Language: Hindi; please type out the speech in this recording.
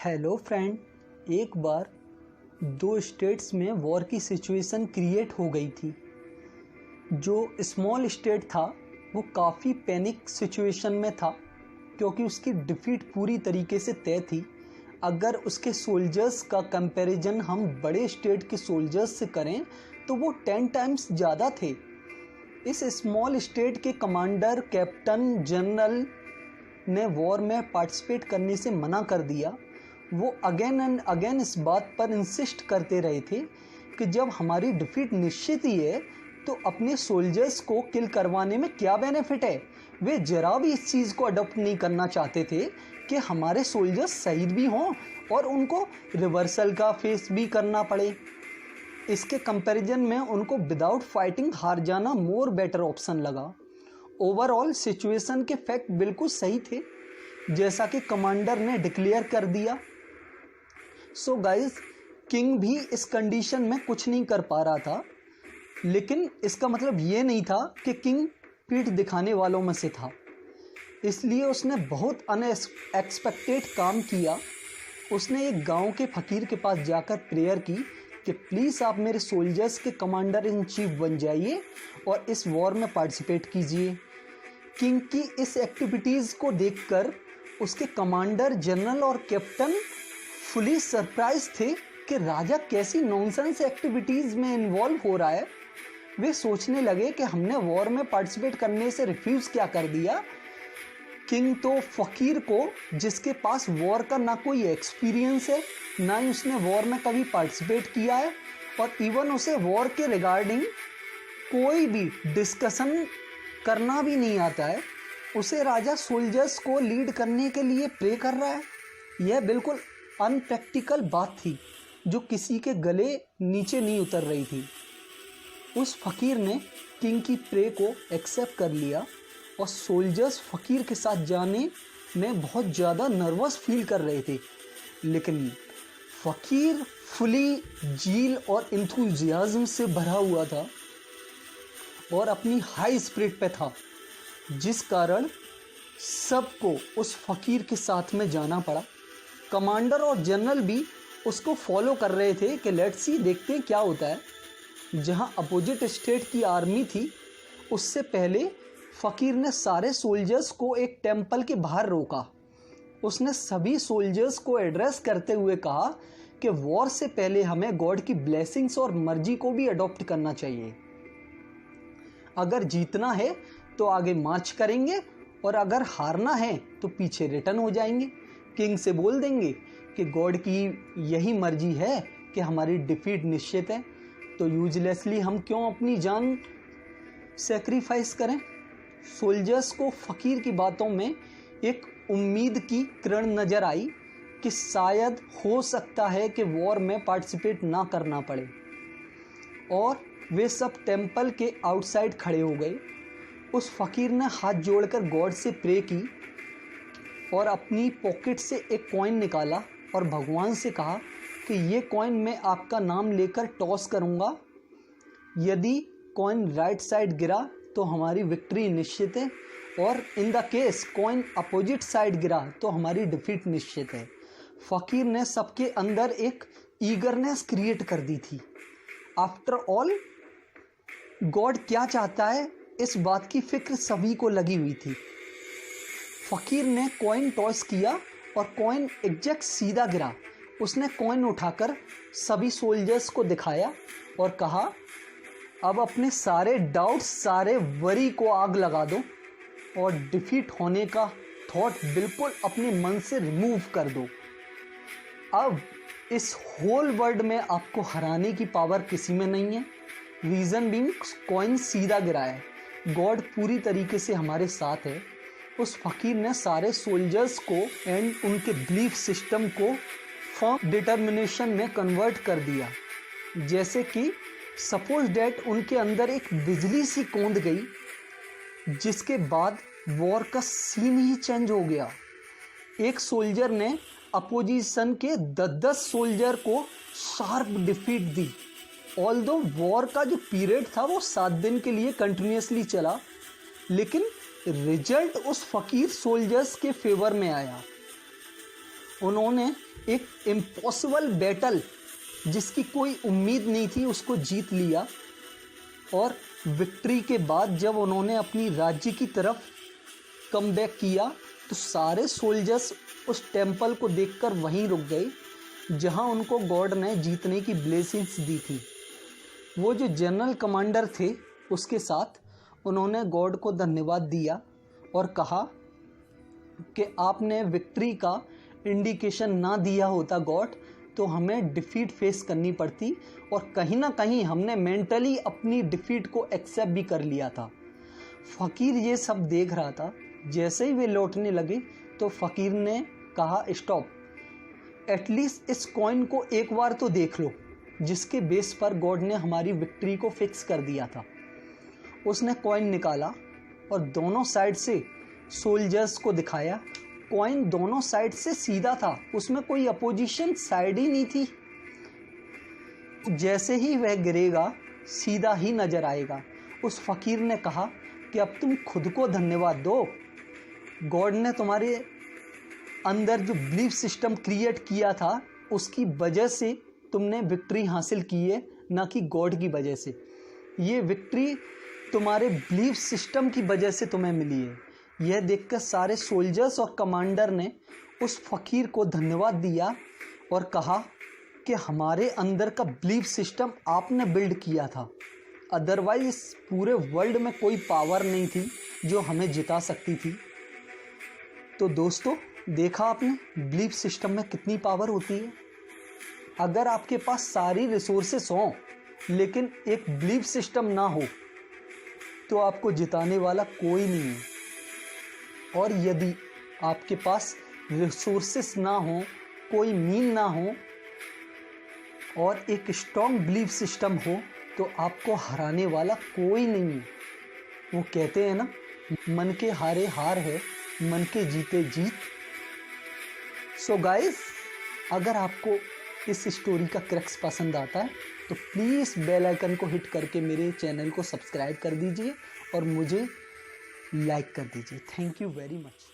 हेलो फ्रेंड, एक बार दो स्टेट्स में वॉर की सिचुएशन क्रिएट हो गई थी। जो स्मॉल स्टेट था वो काफ़ी पैनिक सिचुएशन में था क्योंकि उसकी डिफीट पूरी तरीके से तय थी। अगर उसके सोल्जर्स का कंपैरिजन हम बड़े स्टेट के सोल्जर्स से करें तो वो 10 टाइम्स ज़्यादा थे। इस स्मॉल स्टेट के कमांडर, कैप्टन, जनरल ने वॉर में पार्टिसिपेट करने से मना कर दिया। वो अगेन एंड अगेन इस बात पर इंसिस्ट करते रहे थे कि जब हमारी डिफीट निश्चित ही है तो अपने सोल्जर्स को किल करवाने में क्या बेनिफिट है। वे जरा भी इस चीज़ को अडॉप्ट नहीं करना चाहते थे कि हमारे सोल्जर्स शहीद भी हों और उनको रिवर्सल का फेस भी करना पड़े। इसके कंपैरिजन में उनको विदाउट फाइटिंग हार जाना मोर बेटर ऑप्शन लगा। ओवरऑल सिचुएशन के फैक्ट बिल्कुल सही थे जैसा कि कमांडर ने डिक्लेयर कर दिया। सो गाइस, किंग भी इस कंडीशन में कुछ नहीं कर पा रहा था, लेकिन इसका मतलब ये नहीं था कि किंग पीठ दिखाने वालों में से था। इसलिए उसने बहुत अनएक्सपेक्टेड काम किया। उसने एक गांव के फकीर के पास जाकर प्रेयर की कि प्लीज़ आप मेरे सोल्जर्स के कमांडर इन चीफ बन जाइए और इस वॉर में पार्टिसिपेट कीजिए। किंग की इस एक्टिविटीज़ को देखकर उसके कमांडर, जनरल और कैप्टन फुली सरप्राइज थे कि राजा कैसी नॉनसेंस एक्टिविटीज़ में इन्वॉल्व हो रहा है। वे सोचने लगे कि हमने वॉर में पार्टिसिपेट करने से रिफ्यूज़ क्या कर दिया। किंग तो फ़कीर को, जिसके पास वॉर का ना कोई एक्सपीरियंस है, ना ही उसने वॉर में कभी पार्टिसिपेट किया है और इवन उसे वॉर के रिगार्डिंग कोई भी डिस्कशन करना भी नहीं आता है, उसे राजा सोल्जर्स को लीड करने के लिए प्रे कर रहा है। यह बिल्कुल अनप्रैक्टिकल बात थी जो किसी के गले नीचे नहीं उतर रही थी। उस फकीर ने किंग की प्रे को एक्सेप्ट कर लिया और सोल्जर्स फकीर के साथ जाने में बहुत ज़्यादा नर्वस फील कर रहे थे, लेकिन फकीर फुली जील और इंथुजियाज्म से भरा हुआ था और अपनी हाई स्पिरिट पे था, जिस कारण सबको उस फकीर के साथ में जाना पड़ा। कमांडर और जनरल भी उसको फॉलो कर रहे थे कि लेट्स सी, देखते हैं क्या होता है। जहां अपोजिट स्टेट की आर्मी थी, उससे पहले फ़कीर ने सारे सोल्जर्स को एक टेंपल के बाहर रोका। उसने सभी सोल्जर्स को एड्रेस करते हुए कहा कि वॉर से पहले हमें गॉड की ब्लेसिंग्स और मर्जी को भी अडॉप्ट करना चाहिए। अगर जीतना है तो आगे मार्च करेंगे और अगर हारना है तो पीछे रिटर्न हो जाएंगे। किंग से बोल देंगे कि गॉड की यही मर्जी है कि हमारी डिफीट निश्चित है, तो यूजलेसली हम क्यों अपनी जान सेक्रीफाइस करें। सोल्जर्स को फ़कीर की बातों में एक उम्मीद की किरण नज़र आई कि शायद हो सकता है कि वॉर में पार्टिसिपेट ना करना पड़े, और वे सब टेंपल के आउटसाइड खड़े हो गए। उस फ़कीर ने हाथ जोड़कर गॉड से प्रे की और अपनी पॉकेट से एक कॉइन निकाला और भगवान से कहा कि ये कॉइन मैं आपका नाम लेकर टॉस करूँगा। यदि कॉइन राइट साइड गिरा तो हमारी विक्ट्री निश्चित है, और in the case coin opposite side गिरा तो हमारी डिफीट निश्चित है। फ़कीर ने सबके अंदर एक ईगरनेस क्रिएट कर दी थी। आफ्टर ऑल, गॉड क्या चाहता है इस बात की फिक्र सभी को लगी हुई थी। फ़कीर ने कॉइन टॉस किया और कॉइन एग्जैक्ट सीधा गिरा। उसने कॉइन उठाकर सभी सोल्जर्स को दिखाया और कहा, अब अपने सारे डाउट्स, सारे वरी को आग लगा दो और डिफीट होने का थॉट बिल्कुल अपने मन से रिमूव कर दो। अब इस होल वर्ल्ड में आपको हराने की पावर किसी में नहीं है। रीज़न बीइंग, कॉइन सीधा गिरा है, गॉड पूरी तरीके से हमारे साथ है। उस फकीर ने सारे सोल्जर्स को एंड उनके बिलीफ सिस्टम को फर्म डिटर्मिनेशन में कन्वर्ट कर दिया। जैसे कि सपोज डैट उनके अंदर एक बिजली सी कौंध गई, जिसके बाद वॉर का सीन ही चेंज हो गया। एक सोल्जर ने अपोजिशन के 10-10 सोल्जर को शार्प डिफीट दी। ऑल्दो वॉर का जो पीरियड था वो 7 दिन के लिए कंटिन्यूसली चला, लेकिन रिजल्ट उस फकीर सोल्जर्स के फेवर में आया उन्होंने एक इम्पॉसिबल बैटल जिसकी कोई उम्मीद नहीं थी उसको जीत लिया। और विक्ट्री के बाद जब उन्होंने अपनी राज्य की तरफ कम बैक किया तो सारे सोल्जर्स उस टेम्पल को देखकर वहीं रुक गए जहां उनको गॉड ने जीतने की ब्लेसिंग्स दी थी। वो जो जनरल कमांडर थे उसके साथ उन्होंने गॉड को धन्यवाद दिया और कहा कि आपने विक्ट्री का इंडिकेशन ना दिया होता गॉड तो हमें डिफीट फेस करनी पड़ती, और कहीं ना कहीं हमने मेंटली अपनी डिफीट को एक्सेप्ट भी कर लिया था। फ़कीर ये सब देख रहा था। जैसे ही वे लौटने लगे तो फ़कीर ने कहा स्टॉप, एटलीस्ट इस कॉइन को एक बार तो देख लो जिसके बेस पर गॉड ने हमारी विक्ट्री को फिक्स कर दिया था। उसने कॉइन निकाला और दोनों साइड से सोल्जर्स को दिखाया। कॉइन दोनों साइड से सीधा था, उसमें कोई अपोजिशन साइड ही नहीं थी। जैसे ही वह गिरेगा सीधा ही नजर आएगा। उस फकीर ने कहा कि अब तुम खुद को धन्यवाद दो, गॉड ने तुम्हारे अंदर जो बिलीफ सिस्टम क्रिएट किया था उसकी वजह से तुमने विक्ट्री हासिल की है, ना कि गॉड की वजह से। ये विक्ट्री तुम्हारे बिलीफ सिस्टम की वजह से तुम्हें मिली है। यह देखकर सारे सोल्जर्स और कमांडर ने उस फकीर को धन्यवाद दिया और कहा कि हमारे अंदर का बिलीफ सिस्टम आपने बिल्ड किया था, अदरवाइज इस पूरे वर्ल्ड में कोई पावर नहीं थी जो हमें जिता सकती थी। तो दोस्तों, देखा आपने बिलीफ सिस्टम में कितनी पावर होती है। अगर आपके पास सारी रिसोर्सेस हों लेकिन एक बिलीफ सिस्टम ना हो तो आपको जिताने वाला कोई नहीं है। और यदि आपके पास रिसोर्सेस ना हो, कोई मीन ना हो और एक स्ट्रॉन्ग बिलीफ सिस्टम हो तो आपको हराने वाला कोई नहीं है। वो कहते हैं ना, मन के हारे हार है, मन के जीते जीत। सो गाइस, अगर आपको इस स्टोरी का क्रक्स पसंद आता है तो प्लीज़ बेल आइकन को हिट करके मेरे चैनल को सब्सक्राइब कर दीजिए और मुझे लाइक कर दीजिए। Thank you very much.